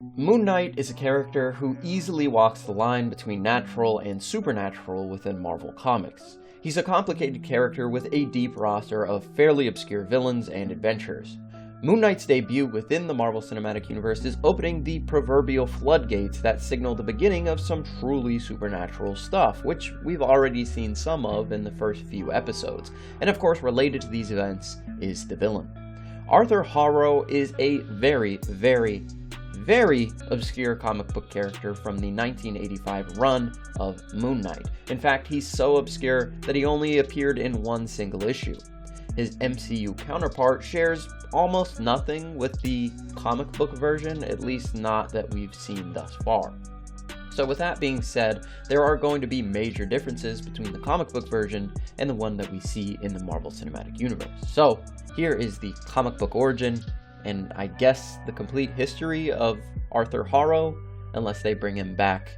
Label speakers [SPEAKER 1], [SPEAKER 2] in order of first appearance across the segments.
[SPEAKER 1] Moon Knight is a character who easily walks the line between natural and supernatural within Marvel Comics. He's a complicated character with a deep roster of fairly obscure villains and adventures. Moon Knight's debut within the Marvel Cinematic Universe is opening the proverbial floodgates that signal the beginning of some truly supernatural stuff, which we've already seen some of in the first few episodes. And of course, related to these events is the villain. Arthur Harrow is a very obscure comic book character from the 1985 run of Moon Knight. In fact, he's so obscure that he only appeared in one single issue. His MCU counterpart shares almost nothing with the comic book version, at least not that we've seen thus far. So with that being said, there are going to be major differences between the comic book version and the one that we see in the Marvel Cinematic Universe. So here is the comic book origin, and I guess the complete history of Arthur Harrow, unless they bring him back,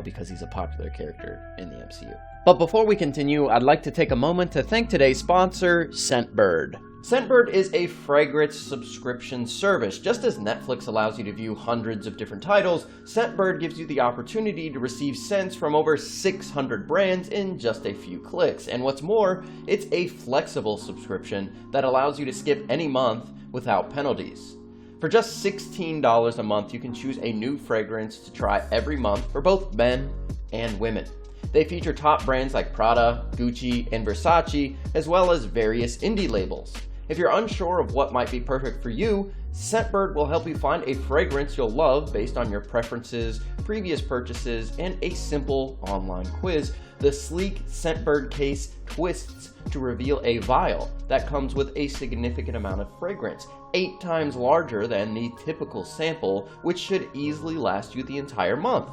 [SPEAKER 1] because he's a popular character in the MCU. But before we continue, I'd like to take a moment to thank today's sponsor, Scentbird. Scentbird is a fragrance subscription service. Just as Netflix allows you to view hundreds of different titles, Scentbird gives you the opportunity to receive scents from over 600 brands in just a few clicks. And what's more, it's a flexible subscription that allows you to skip any month without penalties. For just $16 a month, you can choose a new fragrance to try every month for both men and women. They feature top brands like Prada, Gucci, and Versace, as well as various indie labels. If you're unsure of what might be perfect for you, Scentbird will help you find a fragrance you'll love based on your preferences, previous purchases, and a simple online quiz. The sleek Scentbird case twists to reveal a vial that comes with a significant amount of fragrance, 8 times larger than the typical sample, which should easily last you the entire month.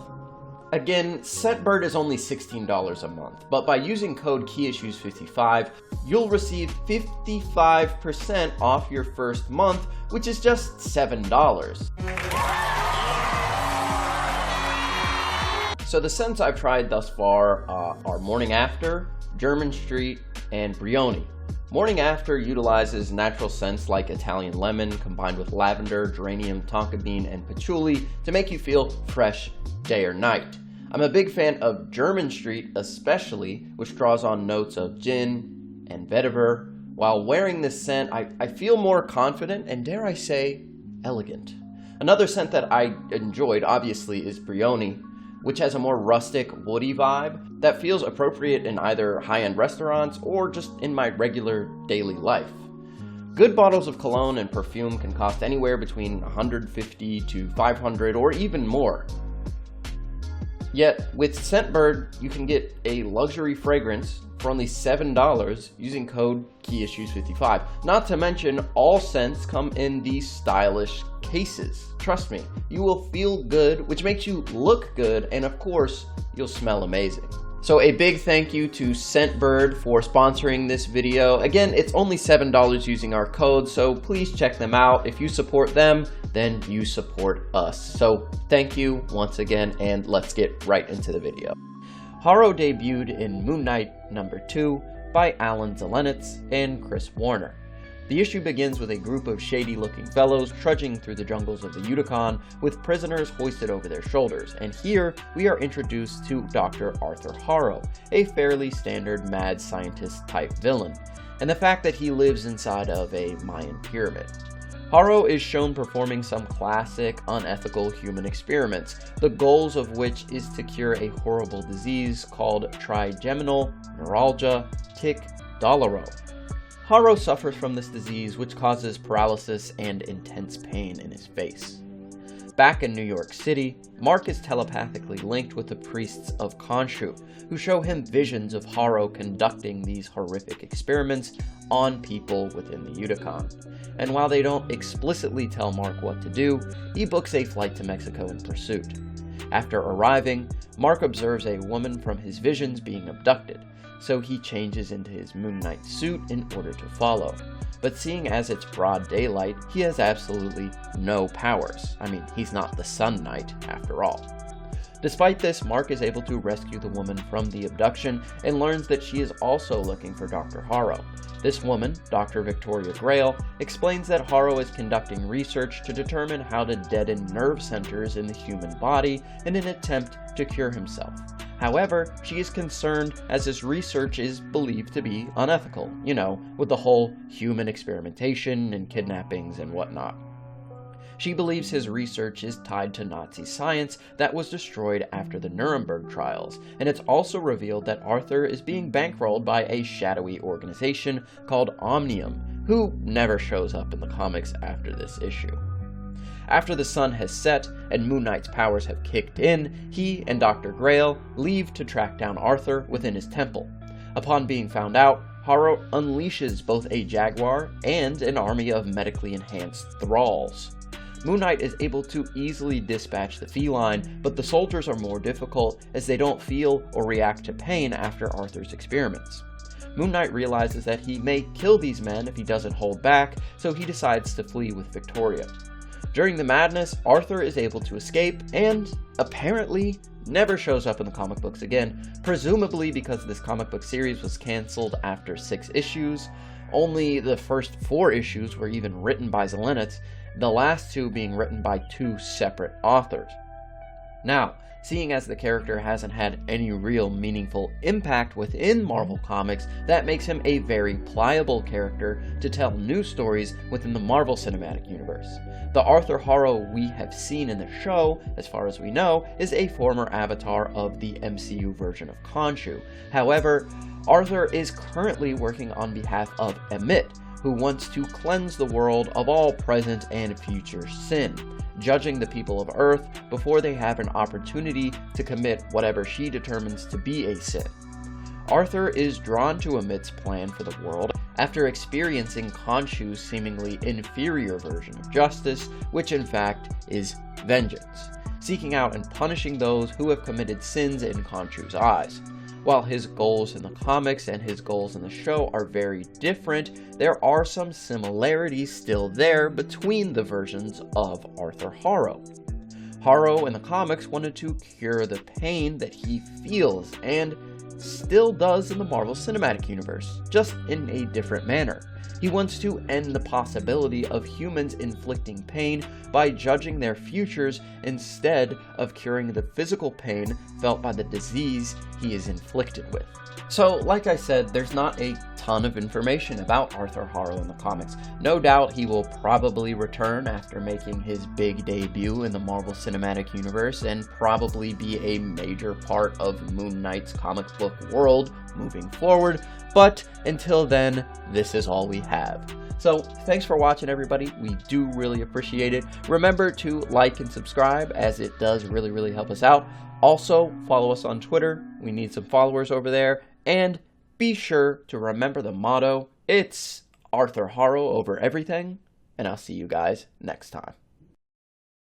[SPEAKER 1] Again, Scentbird is only $16 a month, but by using code KeyIssues55, you'll receive 55% off your first month, which is just $7. So the scents I've tried thus far are Morning After, German Street, and Brioni. Morning After utilizes natural scents like Italian lemon combined with lavender, geranium, tonka bean, and patchouli to make you feel fresh day or night. I'm a big fan of German Street especially, which draws on notes of gin and vetiver. While wearing this scent, I feel more confident and, dare I say, elegant. Another scent that I enjoyed, obviously, is Brioni, which has a more rustic, woody vibe that feels appropriate in either high-end restaurants or just in my regular daily life. Good bottles of cologne and perfume can cost anywhere between $150 to $500 or even more. Yet, with Scentbird, you can get a luxury fragrance for only $7 using code KeyIssues55. Not to mention, all scents come in these stylish cases. Trust me, you will feel good, which makes you look good, and of course, you'll smell amazing. So a big thank you to Scentbird for sponsoring this video. Again, it's only $7 using our code, so please check them out. If you support them, then you support us. So thank you once again, and let's get right into the video. Harrow debuted in Moon Knight #2 by Alan Zelenitz and Chris Warner. The issue begins with a group of shady-looking fellows trudging through the jungles of the Yukon with prisoners hoisted over their shoulders, and here we are introduced to Dr. Arthur Harrow, a fairly standard mad scientist-type villain, and the fact that he lives inside of a Mayan pyramid. Harrow is shown performing some classic, unethical human experiments, the goals of which is to cure a horrible disease called trigeminal neuralgia tic doloro. Harrow suffers from this disease, which causes paralysis and intense pain in his face. Back in New York City, Mark is telepathically linked with the priests of Khonshu, who show him visions of Harrow conducting these horrific experiments on people within the Yukon. And while they don't explicitly tell Mark what to do, he books a flight to Mexico in pursuit. After arriving, Mark observes a woman from his visions being abducted, so he changes into his Moon Knight suit in order to follow. But seeing as it's broad daylight, he has absolutely no powers. I mean, he's not the Sun Knight after all. Despite this, Mark is able to rescue the woman from the abduction and learns that she is also looking for Dr. Harrow. This woman, Dr. Victoria Grail, explains that Harrow is conducting research to determine how to deaden nerve centers in the human body in an attempt to cure himself. However, she is concerned as his research is believed to be unethical, with the whole human experimentation and kidnappings and whatnot. She believes his research is tied to Nazi science that was destroyed after the Nuremberg trials, and it's also revealed that Arthur is being bankrolled by a shadowy organization called Omnium, who never shows up in the comics after this issue. After the sun has set and Moon Knight's powers have kicked in, he and Dr. Grail leave to track down Arthur within his temple. Upon being found out, Harrow unleashes both a jaguar and an army of medically enhanced thralls. Moon Knight is able to easily dispatch the feline, but the soldiers are more difficult as they don't feel or react to pain after Arthur's experiments. Moon Knight realizes that he may kill these men if he doesn't hold back, so he decides to flee with Victoria. During the madness, Arthur is able to escape and, apparently, never shows up in the comic books again, presumably because this comic book series was cancelled after 6 issues. Only the first 4 issues were even written by Zelenitz, the last 2 being written by 2 separate authors. Now, seeing as the character hasn't had any real meaningful impact within Marvel Comics, that makes him a very pliable character to tell new stories within the Marvel Cinematic Universe. The Arthur Harrow we have seen in the show, as far as we know, is a former avatar of the MCU version of Khonshu. However, Arthur is currently working on behalf of Emmett, who wants to cleanse the world of all present and future sin, judging the people of Earth before they have an opportunity to commit whatever she determines to be a sin. Arthur is drawn to Emmett's plan for the world after experiencing Khonshu's seemingly inferior version of justice, which in fact is vengeance, seeking out and punishing those who have committed sins in Khonshu's eyes. While his goals in the comics and his goals in the show are very different, there are some similarities still there between the versions of Arthur Harrow. Harrow in the comics wanted to cure the pain that he feels and still does in the Marvel Cinematic Universe, just in a different manner. He wants to end the possibility of humans inflicting pain by judging their futures instead of curing the physical pain felt by the disease he is inflicted with. So, like I said, there's not a ton of information about Arthur Harrow in the comics. No doubt he will probably return after making his big debut in the Marvel Cinematic Universe and probably be a major part of Moon Knight's comic book world moving forward, but until then, this is all we have. So, thanks for watching, everybody. We do really appreciate it. Remember to like and subscribe, as it does really help us out. Also, follow us on Twitter. We need some followers over there. And be sure to remember the motto. It's Arthur Harrow over everything. And I'll see you guys next time.